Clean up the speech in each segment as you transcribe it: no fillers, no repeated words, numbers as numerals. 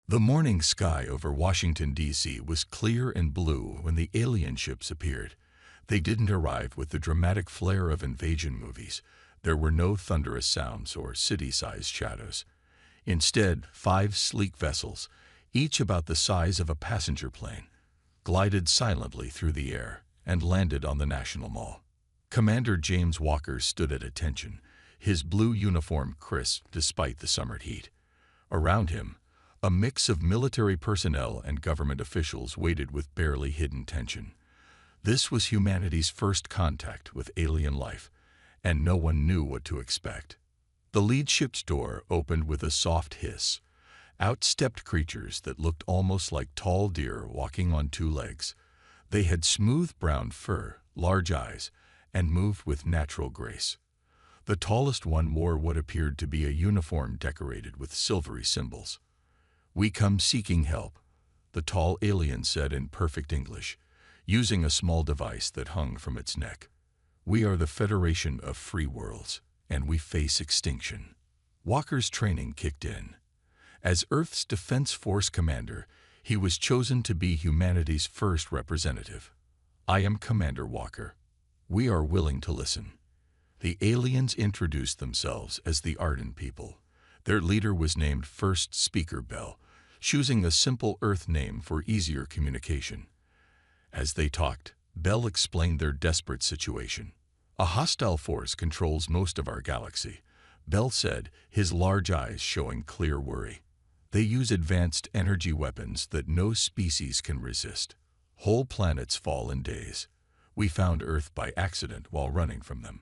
The morning sky over Washington, D.C. was clear and blue when the alien ships appeared. They didn't arrive with the dramatic flair of invasion movies. There were no thunderous sounds or city-sized shadows. Instead, 5 sleek vessels, each about the size of a passenger plane, glided silently through the air and landed on the National Mall. Commander James Walker stood at attention, his blue uniform crisp despite the summer heat. Around him, a mix of military personnel and government officials waited with barely hidden tension. This was humanity's first contact with alien life, and no one knew what to expect. The lead ship's door opened with a soft hiss. Out stepped creatures that looked almost like tall deer walking on 2 legs. They had smooth brown fur, large eyes, and moved with natural grace. The tallest one wore what appeared to be a uniform decorated with silvery symbols. "We come seeking help," the tall alien said in perfect English, using a small device that hung from its neck. "We are the Federation of Free Worlds, and we face extinction." Walker's training kicked in. As Earth's Defense Force commander, he was chosen to be humanity's first representative. "I am Commander Walker. We are willing to listen." The aliens introduced themselves as the Ardent People. Their leader was named First Speaker Bell, choosing a simple Earth name for easier communication. As they talked, Bell explained their desperate situation. "A hostile force controls most of our galaxy," Bell said, his large eyes showing clear worry. "They use advanced energy weapons that no species can resist. Whole planets fall in days. We found Earth by accident while running from them.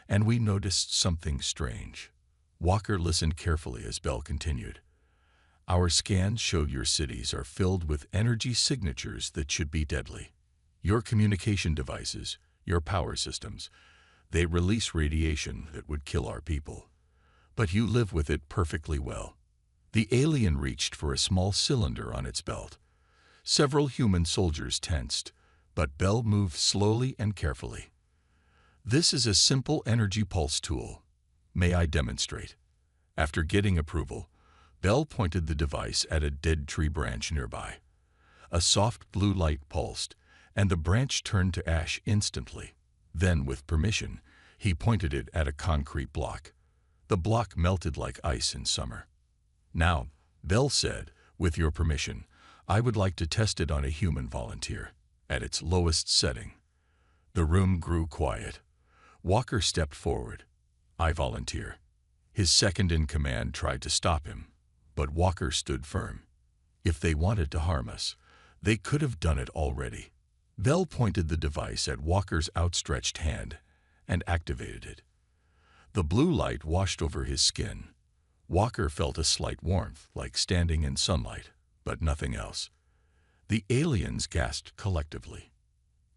And we noticed something strange." Walker listened carefully as Bell continued. "Our scans showed your cities are filled with energy signatures that should be deadly. Your communication devices, your power systems, they release radiation that would kill our people. But you live with it perfectly well." The alien reached for a small cylinder on its belt. Several human soldiers tensed, but Bell moved slowly and carefully. "This is a simple energy pulse tool. May I demonstrate?" After getting approval, Bell pointed the device at a dead tree branch nearby. A soft blue light pulsed, and the branch turned to ash instantly. Then, with permission, he pointed it at a concrete block. The block melted like ice in summer. "Now," Bell said, "with your permission, I would like to test it on a human volunteer, at its lowest setting." The room grew quiet. Walker stepped forward. "I volunteer." His second-in-command tried to stop him, but Walker stood firm. "If they wanted to harm us, they could have done it already." Bell pointed the device at Walker's outstretched hand and activated it. The blue light washed over his skin. Walker felt a slight warmth, like standing in sunlight, but nothing else. The aliens gasped collectively.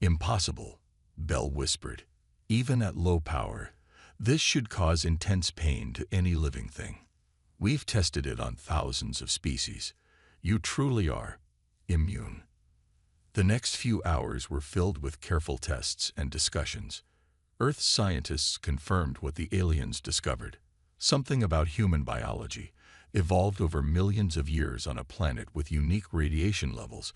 "Impossible," Bell whispered. "Even at low power, this should cause intense pain to any living thing. We've tested it on thousands of species. You truly are immune." The next few hours were filled with careful tests and discussions. Earth scientists confirmed what the aliens discovered. Something about human biology, evolved over millions of years on a planet with unique radiation levels,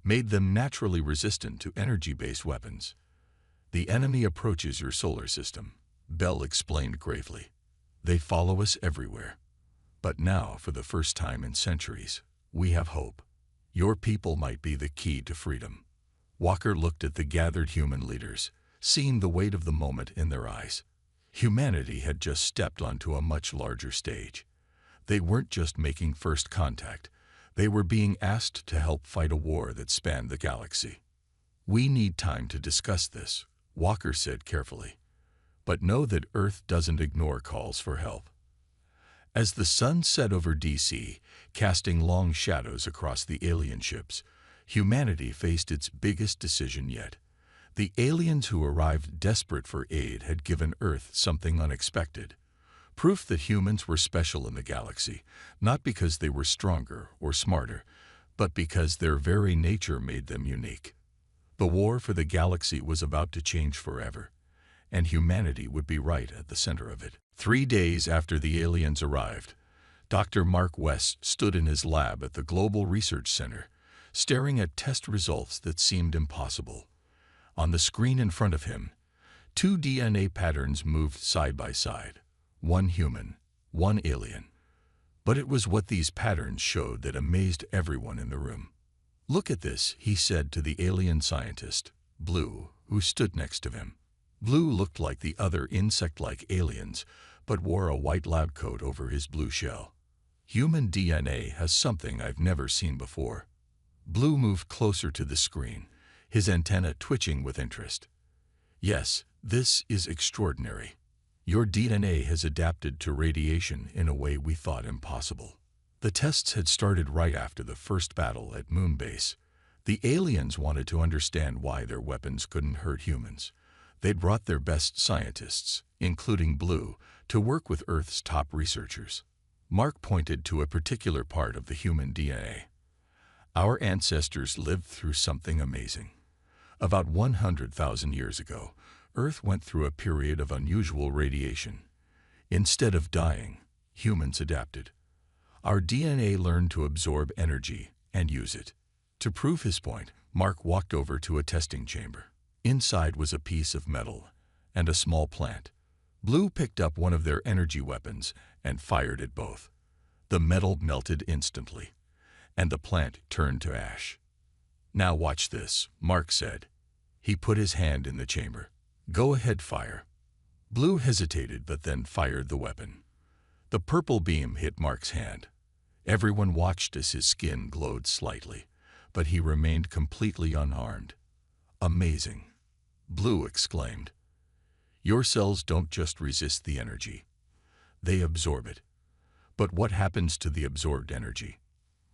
made them naturally resistant to energy-based weapons. "The enemy approaches your solar system," Bell explained gravely. "They follow us everywhere. But now, for the first time in centuries, we have hope. Your people might be the key to freedom." Walker looked at the gathered human leaders, seeing the weight of the moment in their eyes. Humanity had just stepped onto a much larger stage. They weren't just making first contact. They were being asked to help fight a war that spanned the galaxy. "We need time to discuss this," Walker said carefully. "But know that Earth doesn't ignore calls for help." As the sun set over DC, casting long shadows across the alien ships, humanity faced its biggest decision yet. The aliens who arrived desperate for aid had given Earth something unexpected. Proof that humans were special in the galaxy, not because they were stronger or smarter, but because their very nature made them unique. The war for the galaxy was about to change forever, and humanity would be right at the center of it. 3 days after the aliens arrived, Dr. Mark West stood in his lab at the Global Research Center, staring at test results that seemed impossible. On the screen in front of him, two DNA patterns moved side by side, one human, one alien. But it was what these patterns showed that amazed everyone in the room. "Look at this," he said to the alien scientist, Blue, who stood next to him. Blue looked like the other insect-like aliens, but wore a white lab coat over his blue shell. "Human DNA has something I've never seen before." Blue moved closer to the screen, his antenna twitching with interest. "Yes, this is extraordinary. Your DNA has adapted to radiation in a way we thought impossible." The tests had started right after the first battle at Moonbase. The aliens wanted to understand why their weapons couldn't hurt humans. They'd brought their best scientists, including Blue, to work with Earth's top researchers. Mark pointed to a particular part of the human DNA. "Our ancestors lived through something amazing. About 100,000 years ago, Earth went through a period of unusual radiation. Instead of dying, humans adapted. Our DNA learned to absorb energy and use it." To prove his point, Mark walked over to a testing chamber. Inside was a piece of metal and a small plant. Blue picked up one of their energy weapons and fired at both. The metal melted instantly, and the plant turned to ash. "Now watch this," Mark said. He put his hand in the chamber. "Go ahead, fire." Blue hesitated but then fired the weapon. The purple beam hit Mark's hand. Everyone watched as his skin glowed slightly, but he remained completely unharmed. "Amazing," Blue exclaimed. "Your cells don't just resist the energy. They absorb it. But what happens to the absorbed energy?"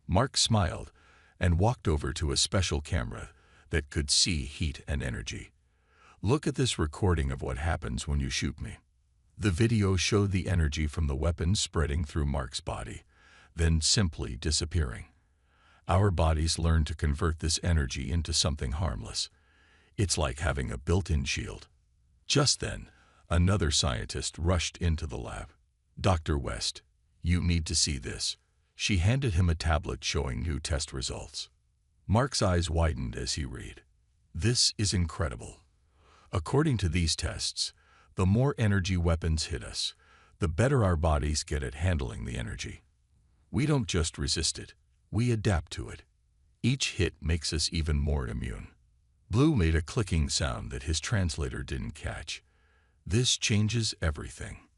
Mark smiled and walked over to a special camera that could see heat and energy. "Look at this recording of what happens when you shoot me." The video showed the energy from the weapon spreading through Mark's body, then simply disappearing. Our bodies learn to convert this energy into something harmless. It's like having a built-in shield. Just then, another scientist rushed into the lab. "Dr. West, you need to see this." She handed him a tablet showing new test results. Mark's eyes widened as he read. "This is incredible. According to these tests, the more energy weapons hit us, the better our bodies get at handling the energy. We don't just resist it, we adapt to it. Each hit makes us even more immune." Blue made a clicking sound that his translator didn't catch. "This changes everything.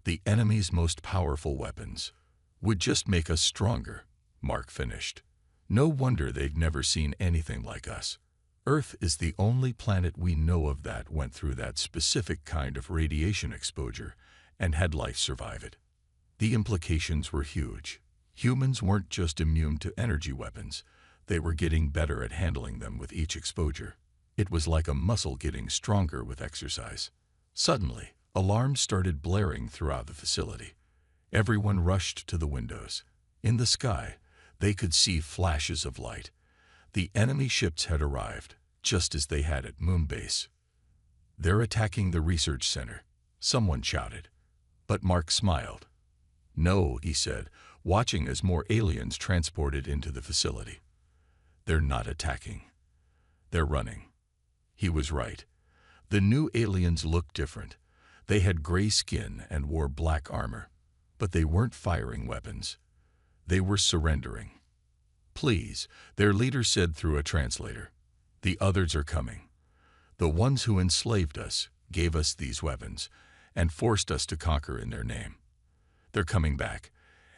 The enemy's most powerful weapons would just make us stronger," Mark finished. "No wonder they'd never seen anything like us. Earth is the only planet we know of that went through that specific kind of radiation exposure and had life survive it." The implications were huge. Humans weren't just immune to energy weapons, they were getting better at handling them with each exposure. It was like a muscle getting stronger with exercise. Suddenly, alarms started blaring throughout the facility. Everyone rushed to the windows. In the sky, they could see flashes of light. The enemy ships had arrived, just as they had at Moonbase. "They're attacking the research center," someone shouted. But Mark smiled. "No," he said, watching as more aliens transported into the facility. "They're not attacking. They're running." He was right. The new aliens looked different. They had gray skin and wore black armor. But they weren't firing weapons. They were surrendering. "Please," their leader said through a translator. "The others are coming. The ones who enslaved us, gave us these weapons, and forced us to conquer in their name. They're coming back,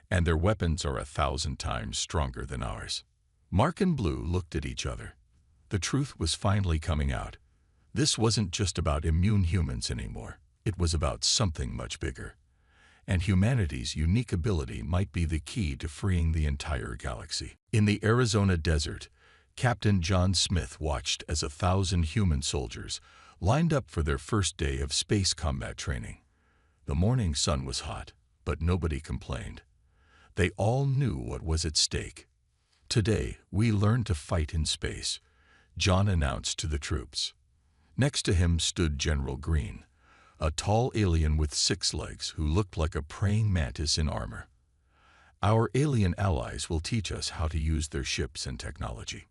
and their weapons are 1,000 times stronger than ours." Mark and Blue looked at each other. The truth was finally coming out. This wasn't just about immune humans anymore. It was about something much bigger. And humanity's unique ability might be the key to freeing the entire galaxy. In the Arizona desert, Captain John Smith watched as 1,000 human soldiers lined up for their first day of space combat training. The morning sun was hot, but nobody complained. They all knew what was at stake. "Today, we learn to fight in space," John announced to the troops. Next to him stood General Green, a tall alien with 6 legs who looked like a praying mantis in armor. Our alien allies will teach us how to use their ships and technology.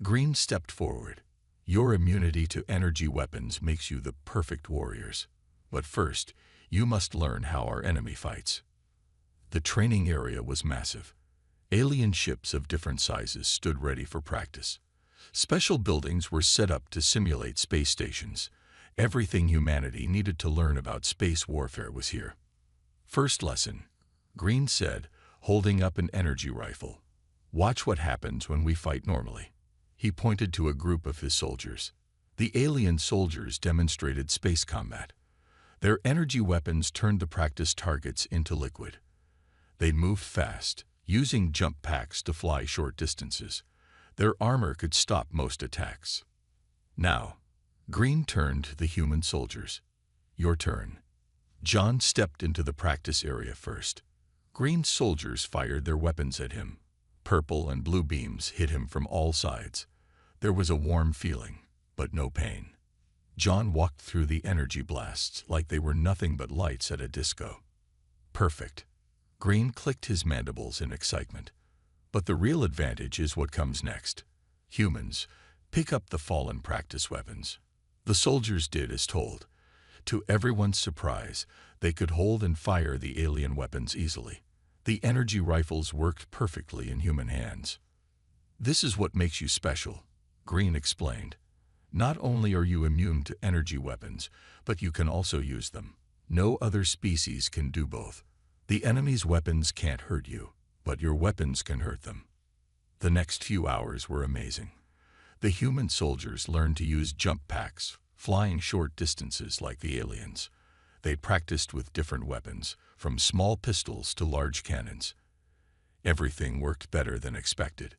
Green stepped forward. Your immunity to energy weapons makes you the perfect warriors. But first, you must learn how our enemy fights. The training area was massive. Alien ships of different sizes stood ready for practice. Special buildings were set up to simulate space stations. Everything humanity needed to learn about space warfare was here. First lesson, Green said, holding up an energy rifle. Watch what happens when we fight normally. He pointed to a group of his soldiers. The alien soldiers demonstrated space combat. Their energy weapons turned the practice targets into liquid. They moved fast, using jump packs to fly short distances. Their armor could stop most attacks. Now, Green turned to the human soldiers. Your turn. John stepped into the practice area first. Green soldiers fired their weapons at him. Purple and blue beams hit him from all sides. There was a warm feeling, but no pain. John walked through the energy blasts like they were nothing but lights at a disco. Perfect. Green clicked his mandibles in excitement. But the real advantage is what comes next. Humans, pick up the fallen practice weapons. The soldiers did as told. To everyone's surprise, they could hold and fire the alien weapons easily. The energy rifles worked perfectly in human hands. This is what makes you special, Green explained. Not only are you immune to energy weapons, but you can also use them. No other species can do both. The enemy's weapons can't hurt you, but your weapons can hurt them. The next few hours were amazing. The human soldiers learned to use jump packs, flying short distances like the aliens. They practiced with different weapons, from small pistols to large cannons. Everything worked better than expected.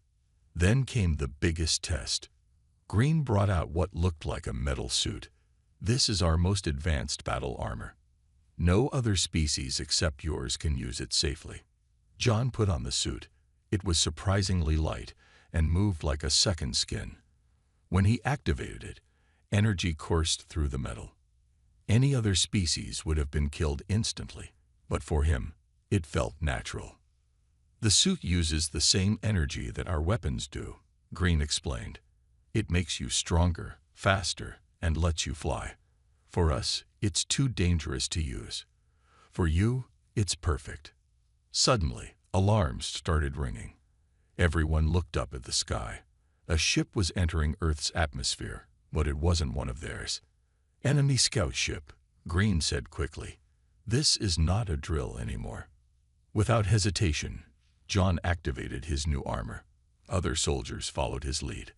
Then came the biggest test. Green brought out what looked like a metal suit. This is our most advanced battle armor. No other species except yours can use it safely. John put on the suit. It was surprisingly light and moved like a second skin. When he activated it, energy coursed through the metal. Any other species would have been killed instantly, but for him, it felt natural. The suit uses the same energy that our weapons do, Green explained. It makes you stronger, faster, and lets you fly. For us, it's too dangerous to use. For you, it's perfect. Suddenly, alarms started ringing. Everyone looked up at the sky. A ship was entering Earth's atmosphere, but it wasn't one of theirs. Enemy scout ship, Green said quickly. This is not a drill anymore. Without hesitation, John activated his new armor. Other soldiers followed his lead.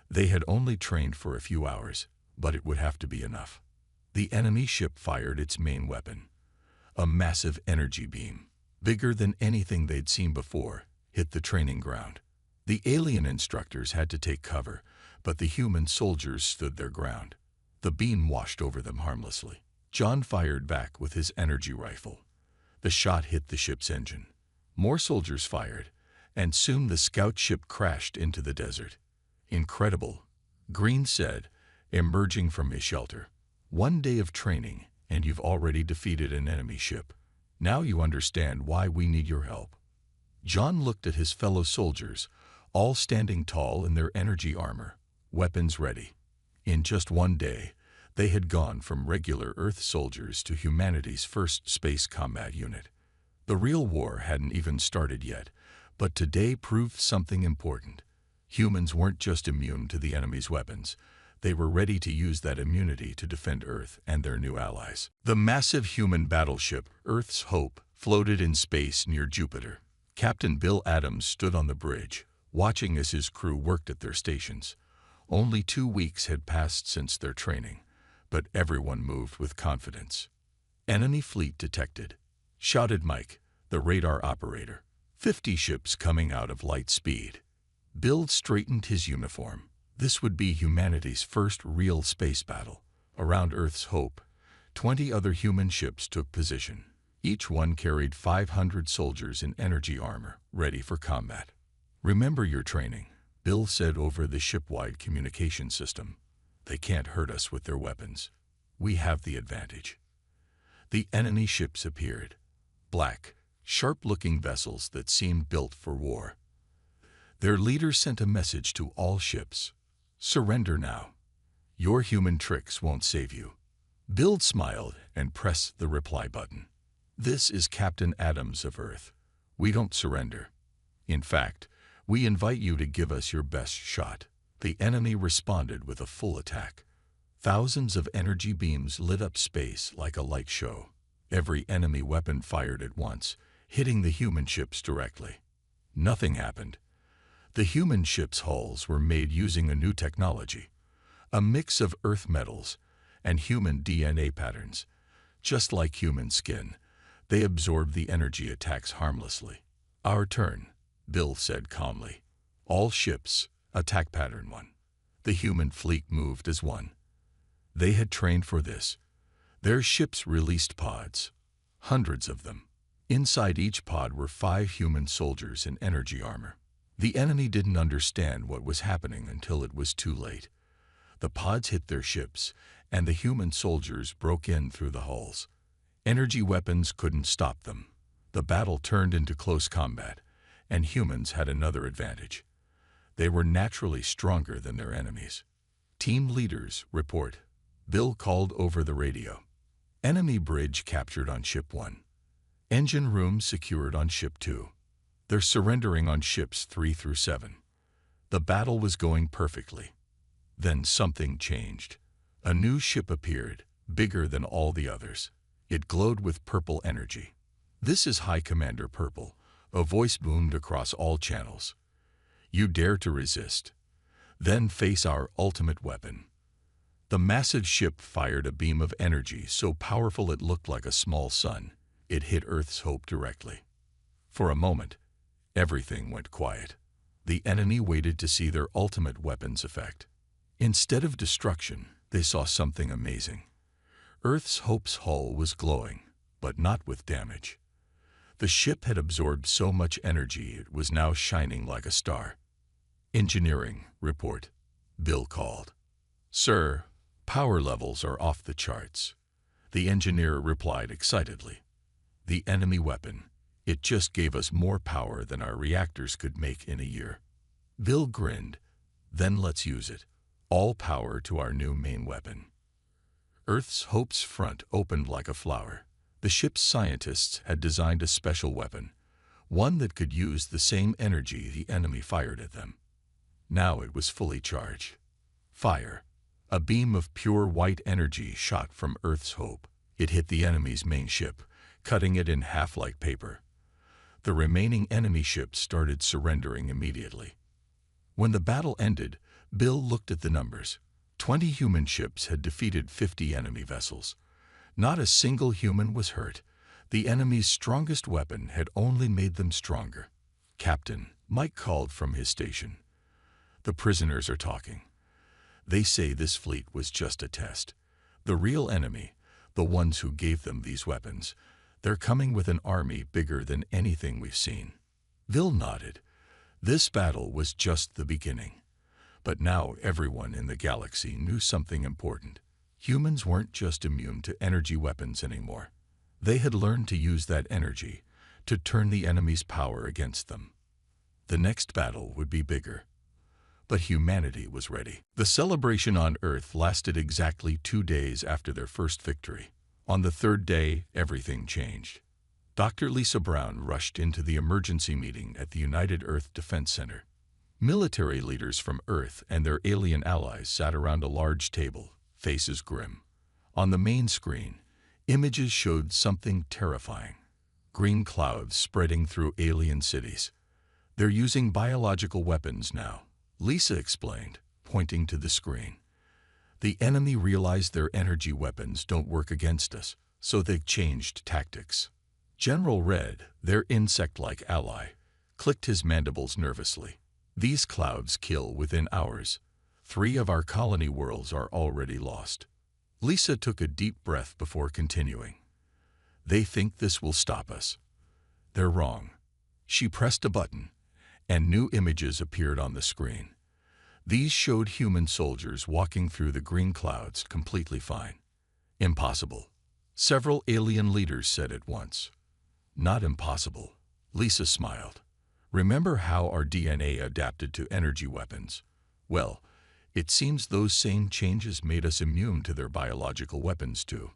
They had only trained for a few hours, but it would have to be enough. The enemy ship fired its main weapon. A massive energy beam, bigger than anything they'd seen before, hit the training ground. The alien instructors had to take cover, but the human soldiers stood their ground. The beam washed over them harmlessly. John fired back with his energy rifle. The shot hit the ship's engine. More soldiers fired, and soon the scout ship crashed into the desert. Incredible, Green said, emerging from his shelter. One day of training, and you've already defeated an enemy ship. Now you understand why we need your help. John looked at his fellow soldiers, all standing tall in their energy armor, weapons ready. In just one day, they had gone from regular Earth soldiers to humanity's first space combat unit. The real war hadn't even started yet, but today proved something important. Humans weren't just immune to the enemy's weapons. They were ready to use that immunity to defend Earth and their new allies. The massive human battleship, Earth's Hope, floated in space near Jupiter. Captain Bill Adams stood on the bridge, watching as his crew worked at their stations. Only 2 weeks had passed since their training, but everyone moved with confidence. Enemy fleet detected, shouted Mike, the radar operator. 50 ships coming out of light speed. Bill straightened his uniform. This would be humanity's first real space battle. Around Earth's Hope, 20 other human ships took position. Each one carried 500 soldiers in energy armor, ready for combat. Remember your training, Bill said over the ship-wide communication system. They can't hurt us with their weapons. We have the advantage. The enemy ships appeared. Black, sharp-looking vessels that seemed built for war. Their leader sent a message to all ships: "Surrender now. Your human tricks won't save you." Bill smiled and pressed the reply button. "This is Captain Adams of Earth. We don't surrender. In fact, we invite you to give us your best shot." The enemy responded with a full attack. Thousands of energy beams lit up space like a light show. Every enemy weapon fired at once, hitting the human ships directly. Nothing happened. The human ships' hulls were made using a new technology, a mix of Earth metals and human DNA patterns. Just like human skin, they absorbed the energy attacks harmlessly. "Our turn," Bill said calmly. "All ships, attack pattern 1." The human fleet moved as one. They had trained for this. Their ships released pods, hundreds of them. Inside each pod were 5 human soldiers in energy armor. The enemy didn't understand what was happening until it was too late. The pods hit their ships, and the human soldiers broke in through the hulls. Energy weapons couldn't stop them. The battle turned into close combat, and humans had another advantage. They were naturally stronger than their enemies. "Team leaders, report," Bill called over the radio. "Enemy bridge captured on Ship 1. Engine room secured on Ship 2. They're surrendering on Ships 3 through 7. The battle was going perfectly. Then something changed. A new ship appeared, bigger than all the others. It glowed with purple energy. "This is High Commander Purple," a voice boomed across all channels. "You dare to resist? Then face our ultimate weapon." The massive ship fired a beam of energy so powerful it looked like a small sun. It hit Earth's hope directly. For a moment, everything went quiet. The enemy waited to see their ultimate weapon's effect. Instead of destruction, they saw something amazing. Earth's Hope's hull was glowing, but not with damage. The ship had absorbed so much energy it was now shining like a star. "Engineering, report," Bill called. "Sir, power levels are off the charts." The engineer replied excitedly. "The enemy weapon, it just gave us more power than our reactors could make in a year." Bill grinned. "Then let's use it. All power to our new main weapon." Earth's Hope's front opened like a flower. The ship's scientists had designed a special weapon, one that could use the same energy the enemy fired at them. Now it was fully charged. Fire. A beam of pure white energy shot from Earth's Hope. It hit the enemy's main ship, cutting it in half like paper. The remaining enemy ships started surrendering immediately. When the battle ended, Bill looked at the numbers. 20 human ships had defeated 50 enemy vessels. Not a single human was hurt. The enemy's strongest weapon had only made them stronger. "Captain," Mike called from his station. "The prisoners are talking. They say this fleet was just a test. The real enemy, the ones who gave them these weapons, they're coming with an army bigger than anything we've seen." Bill nodded. This battle was just the beginning. But now everyone in the galaxy knew something important. Humans weren't just immune to energy weapons anymore. They had learned to use that energy to turn the enemy's power against them. The next battle would be bigger. But humanity was ready. The celebration on Earth lasted exactly 2 days after their first victory. On the 3rd day, everything changed. Dr. Lisa Brown rushed into the emergency meeting at the United Earth Defense Center. Military leaders from Earth and their alien allies sat around a large table, faces grim. On the main screen, images showed something terrifying. Green clouds spreading through alien cities. "They're using biological weapons now," Lisa explained, pointing to the screen. "The enemy realized their energy weapons don't work against us, so they've changed tactics." General Red, their insect-like ally, clicked his mandibles nervously. "These clouds kill within hours. 3 of our colony worlds are already lost." Lisa took a deep breath before continuing. "They think this will stop us. They're wrong." She pressed a button, and new images appeared on the screen. These showed human soldiers walking through the green clouds completely fine. "Impossible," several alien leaders said at once. Not impossible. Lisa smiled. Remember how our DNA adapted to energy weapons? Well, it seems those same changes made us immune to their biological weapons too.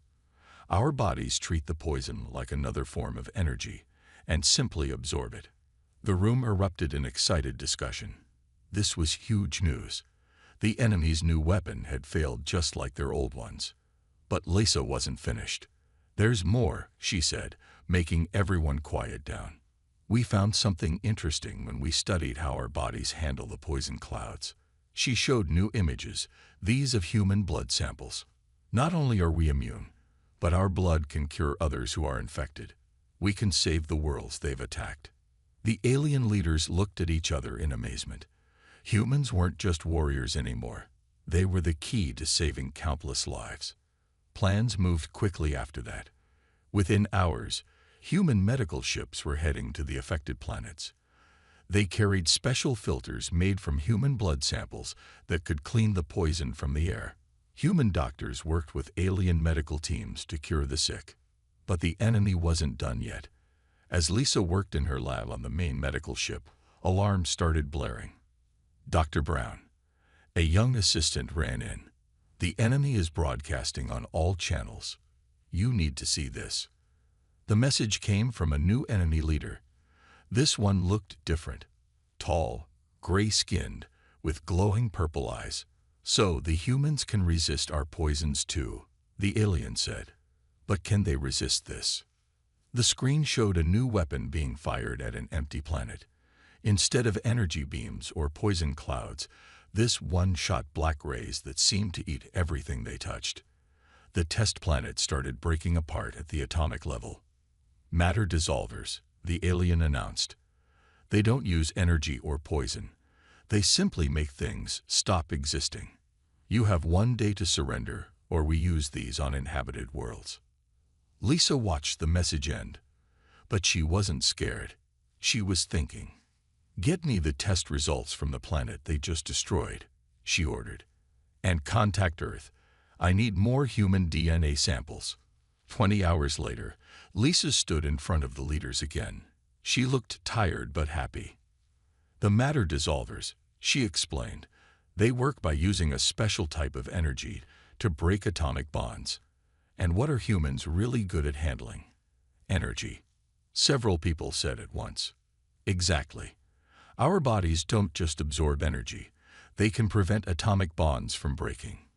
Our bodies treat the poison like another form of energy and simply absorb it. The room erupted in excited discussion. This was huge news. The enemy's new weapon had failed just like their old ones. But Lisa wasn't finished. "There's more," she said, making everyone quiet down. "We found something interesting when we studied how our bodies handle the poison clouds." She showed new images, these of human blood samples. "Not only are we immune, but our blood can cure others who are infected. We can save the worlds they've attacked." The alien leaders looked at each other in amazement. Humans weren't just warriors anymore. They were the key to saving countless lives. Plans moved quickly after that. Within hours, human medical ships were heading to the affected planets. They carried special filters made from human blood samples that could clean the poison from the air. Human doctors worked with alien medical teams to cure the sick. But the enemy wasn't done yet. As Lisa worked in her lab on the main medical ship, alarms started blaring. "Dr. Brown," a young assistant ran in. "The enemy is broadcasting on all channels. You need to see this." The message came from a new enemy leader. This one looked different. Tall, gray-skinned, with glowing purple eyes. "So the humans can resist our poisons too," the alien said. "But can they resist this?" The screen showed a new weapon being fired at an empty planet. Instead of energy beams or poison clouds, this one shot black rays that seemed to eat everything they touched. The test planet started breaking apart at the atomic level. "Matter dissolvers," the alien announced. "They don't use energy or poison. They simply make things stop existing. You have 1 day to surrender, or we use these on inhabited worlds." Lisa watched the message end. But she wasn't scared. She was thinking. "Get me the test results from the planet they just destroyed," she ordered. "And contact Earth. I need more human DNA samples." 20 hours later, Lisa stood in front of the leaders again. She looked tired but happy. "The matter dissolvers," she explained. "They work by using a special type of energy to break atomic bonds. And what are humans really good at handling? Energy." Several people said at once. "Exactly. Our bodies don't just absorb energy. They can prevent atomic bonds from breaking.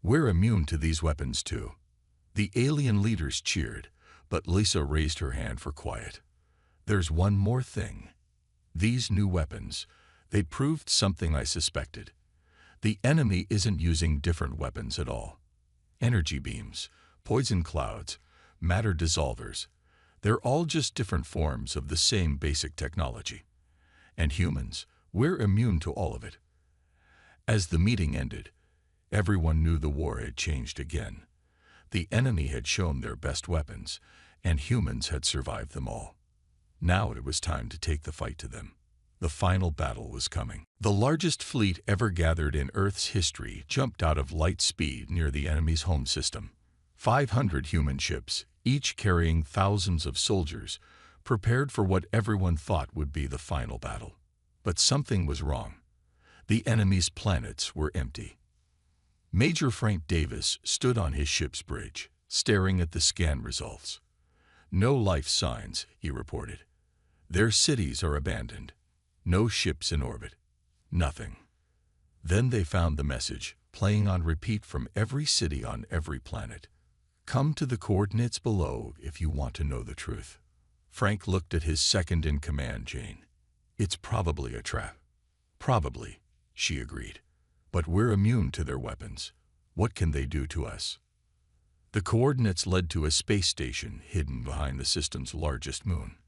We're immune to these weapons too." The alien leaders cheered, but Lisa raised her hand for quiet. "There's one more thing. These new weapons, they proved something I suspected. The enemy isn't using different weapons at all. Energy beams, poison clouds, matter dissolvers, they're all just different forms of the same basic technology. And humans, we're immune to all of it." As the meeting ended, everyone knew the war had changed again. The enemy had shown their best weapons, and humans had survived them all. Now it was time to take the fight to them. The final battle was coming. The largest fleet ever gathered in Earth's history jumped out of light speed near the enemy's home system. 500 human ships, each carrying thousands of soldiers, prepared for what everyone thought would be the final battle. But something was wrong. The enemy's planets were empty. Major Frank Davis stood on his ship's bridge, staring at the scan results. "No life signs," he reported. "Their cities are abandoned. No ships in orbit. Nothing." Then they found the message, playing on repeat from every city on every planet. "Come to the coordinates below if you want to know the truth." Frank looked at his second-in-command, Jane. "It's probably a trap." "Probably," she agreed. "But we're immune to their weapons. What can they do to us?" The coordinates led to a space station hidden behind the system's largest moon.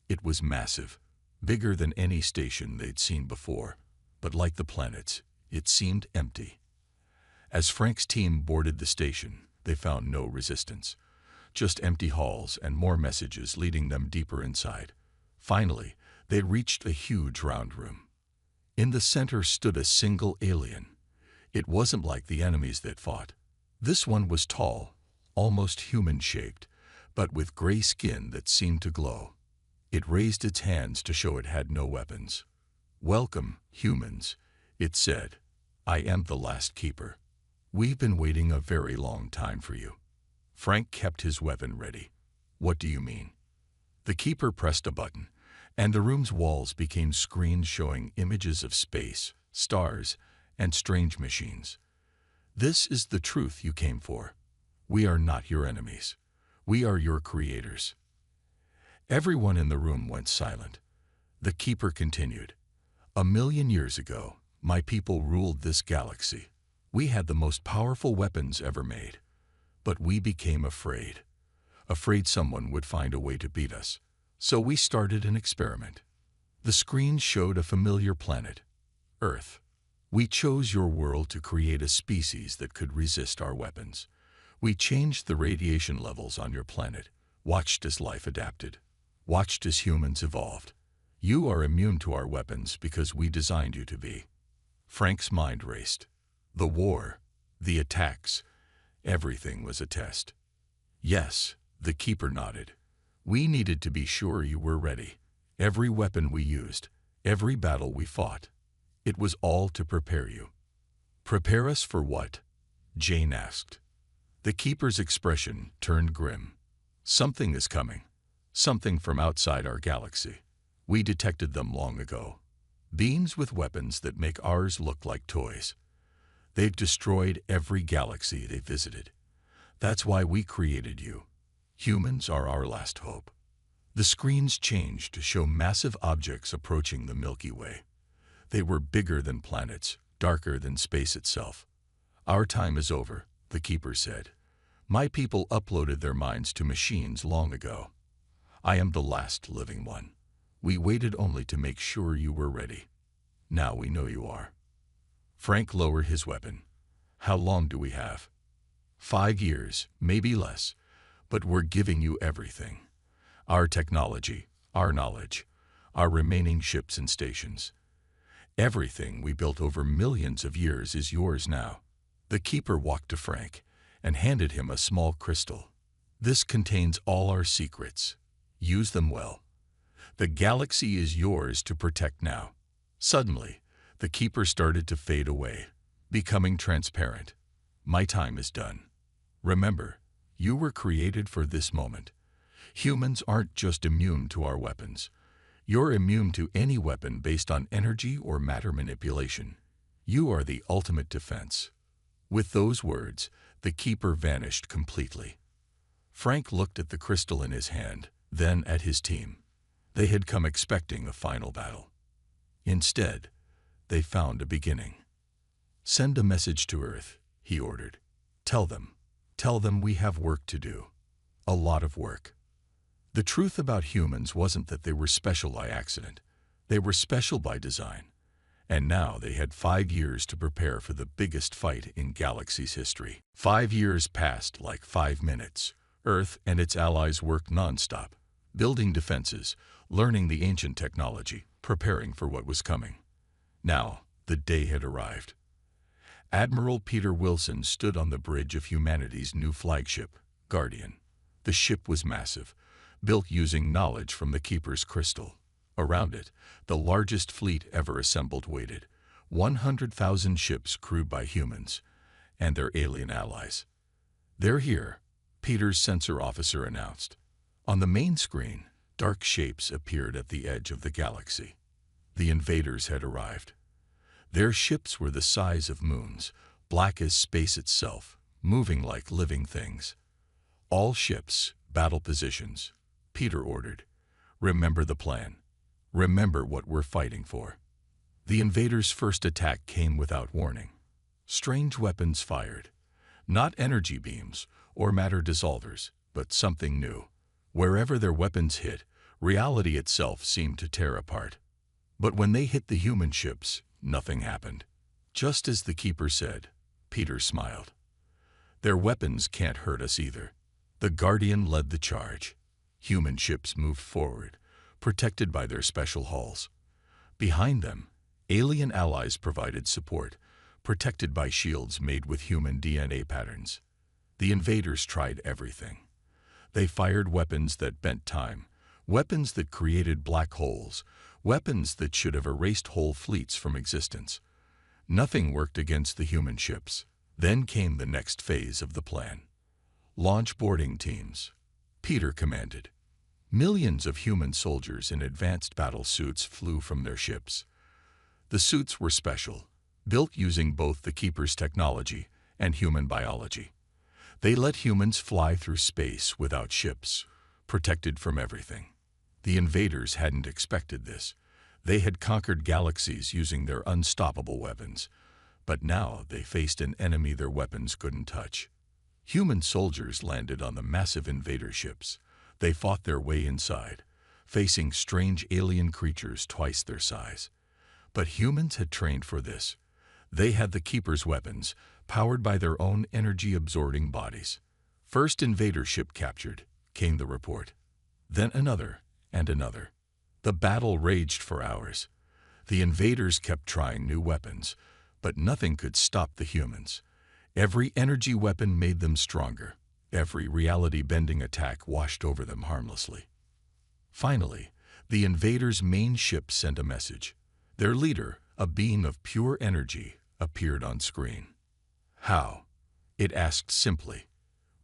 It was massive, bigger than any station they'd seen before, but like the planets, it seemed empty. As Frank's team boarded the station, they found no resistance, just empty halls and more messages leading them deeper inside. Finally, they reached a huge round room. In the center stood a single alien. It wasn't like the enemies that fought. This one was tall, almost human-shaped, but with gray skin that seemed to glow. It raised its hands to show it had no weapons. "Welcome, humans," it said. "I am the last keeper. We've been waiting a very long time for you." Frank kept his weapon ready. "What do you mean?" The keeper pressed a button, and the room's walls became screens showing images of space, stars, and strange machines. "This is the truth you came for. We are not your enemies. We are your creators." Everyone in the room went silent. The keeper continued. "A million years ago, my people ruled this galaxy. We had the most powerful weapons ever made. But we became afraid. Afraid someone would find a way to beat us. So we started an experiment. The screen showed a familiar planet, Earth. We chose your world to create a species that could resist our weapons. We changed the radiation levels on your planet, watched as life adapted, watched as humans evolved. You are immune to our weapons because we designed you to be." Frank's mind raced. The war, the attacks, everything was a test. "Yes," the keeper nodded. "We needed to be sure you were ready. Every weapon we used, every battle we fought, it was all to prepare you." "Prepare us for what?" Jane asked. The keeper's expression turned grim. "Something is coming. Something from outside our galaxy. We detected them long ago. Beings with weapons that make ours look like toys. They've destroyed every galaxy they visited. That's why we created you. Humans are our last hope." The screens changed to show massive objects approaching the Milky Way. They were bigger than planets, darker than space itself. "Our time is over," the keeper said. "My people uploaded their minds to machines long ago. I am the last living one. We waited only to make sure you were ready. Now we know you are." Frank lowered his weapon. "How long do we have?" 5 years, maybe less, but we're giving you everything. Our technology, our knowledge, our remaining ships and stations. Everything we built over millions of years is yours now." The keeper walked to Frank and handed him a small crystal. "This contains all our secrets. Use them well. The galaxy is yours to protect now." Suddenly, the keeper started to fade away, becoming transparent. "My time is done. Remember, you were created for this moment. Humans aren't just immune to our weapons. You're immune to any weapon based on energy or matter manipulation. You are the ultimate defense." With those words, the keeper vanished completely. Frank looked at the crystal in his hand, then at his team. They had come expecting a final battle. Instead, they found a beginning. "Send a message to Earth," he ordered. Tell them we have work to do. A lot of work." The truth about humans wasn't that they were special by accident. They were special by design. And now they had 5 years to prepare for the biggest fight in galaxy's history. 5 years passed like 5 minutes. Earth and its allies worked nonstop, building defenses, learning the ancient technology, preparing for what was coming. Now, the day had arrived. Admiral Peter Wilson stood on the bridge of humanity's new flagship, Guardian. The ship was massive, built using knowledge from the Keeper's crystal. Around it, the largest fleet ever assembled waited, 100,000 ships crewed by humans and their alien allies. "They're here," Peter's sensor officer announced. On the main screen, dark shapes appeared at the edge of the galaxy. The invaders had arrived. Their ships were the size of moons, black as space itself, moving like living things. "All ships, battle positions," Peter ordered. "Remember the plan. Remember what we're fighting for." The invaders' first attack came without warning. Strange weapons fired. Not energy beams or matter dissolvers, but something new. Wherever their weapons hit, reality itself seemed to tear apart. But when they hit the human ships, nothing happened. Just as the Keeper said, Peter smiled. "Their weapons can't hurt us either." The Guardian led the charge. Human ships moved forward, protected by their special hulls. Behind them, alien allies provided support, protected by shields made with human DNA patterns. The invaders tried everything. They fired weapons that bent time, Weapons that created black holes, weapons that should have erased whole fleets from existence. Nothing worked against the human ships. Then came the next phase of the plan. Launch boarding teams. Peter commanded. Millions of human soldiers in advanced battle suits flew from their ships. The suits were special, built using both the Keeper's technology and human biology. They let humans fly through space without ships, protected from everything. The invaders hadn't expected this. They had conquered galaxies using their unstoppable weapons, but now they faced an enemy their weapons couldn't touch. Human soldiers landed on the massive invader ships. They fought their way inside, facing strange alien creatures twice their size. But humans had trained for this. They had the Keeper's weapons, powered by their own energy-absorbing bodies. First invader ship captured, came the report. Then another and another. The battle raged for hours. The invaders kept trying new weapons, but nothing could stop the humans. Every energy weapon made them stronger. Every reality-bending attack washed over them harmlessly. Finally, the invaders' main ship sent a message. Their leader, a being of pure energy, appeared on screen. How? It asked simply.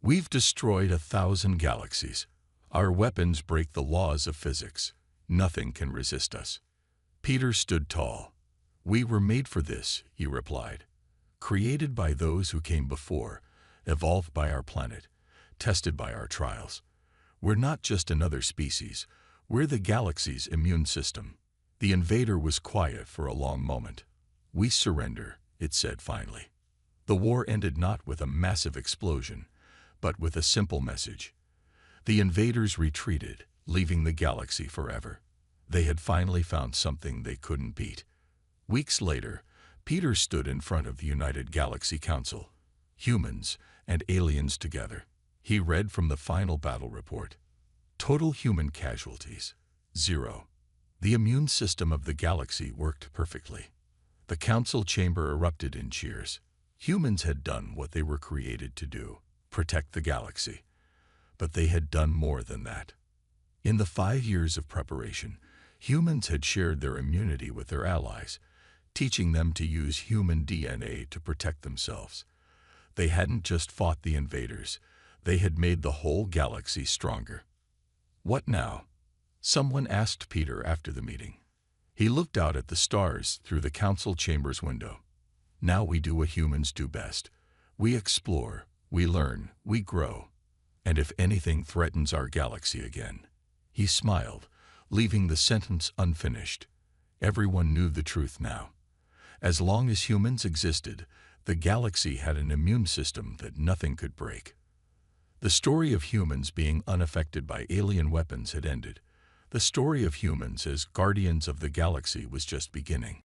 We've destroyed 1,000 galaxies. Our weapons break the laws of physics. Nothing can resist us. Peter stood tall. We were made for this, he replied. Created by those who came before, evolved by our planet, tested by our trials. We're not just another species. We're the galaxy's immune system. The invader was quiet for a long moment. We surrender, it said finally. The war ended not with a massive explosion, but with a simple message. The invaders retreated, leaving the galaxy forever. They had finally found something they couldn't beat. Weeks later, Peter stood in front of the United Galaxy Council, humans and aliens together. He read from the final battle report. Total human casualties, 0. The immune system of the galaxy worked perfectly. The council chamber erupted in cheers. Humans had done what they were created to do, protect the galaxy. But they had done more than that. In the 5 years of preparation, humans had shared their immunity with their allies, teaching them to use human DNA to protect themselves. They hadn't just fought the invaders, they had made the whole galaxy stronger. What now? Someone asked Peter after the meeting. He looked out at the stars through the council chamber's window. Now we do what humans do best. We explore, we learn, we grow. And if anything threatens our galaxy again. He smiled, leaving the sentence unfinished. Everyone knew the truth now. As long as humans existed, the galaxy had an immune system that nothing could break. The story of humans being unaffected by alien weapons had ended. The story of humans as guardians of the galaxy was just beginning.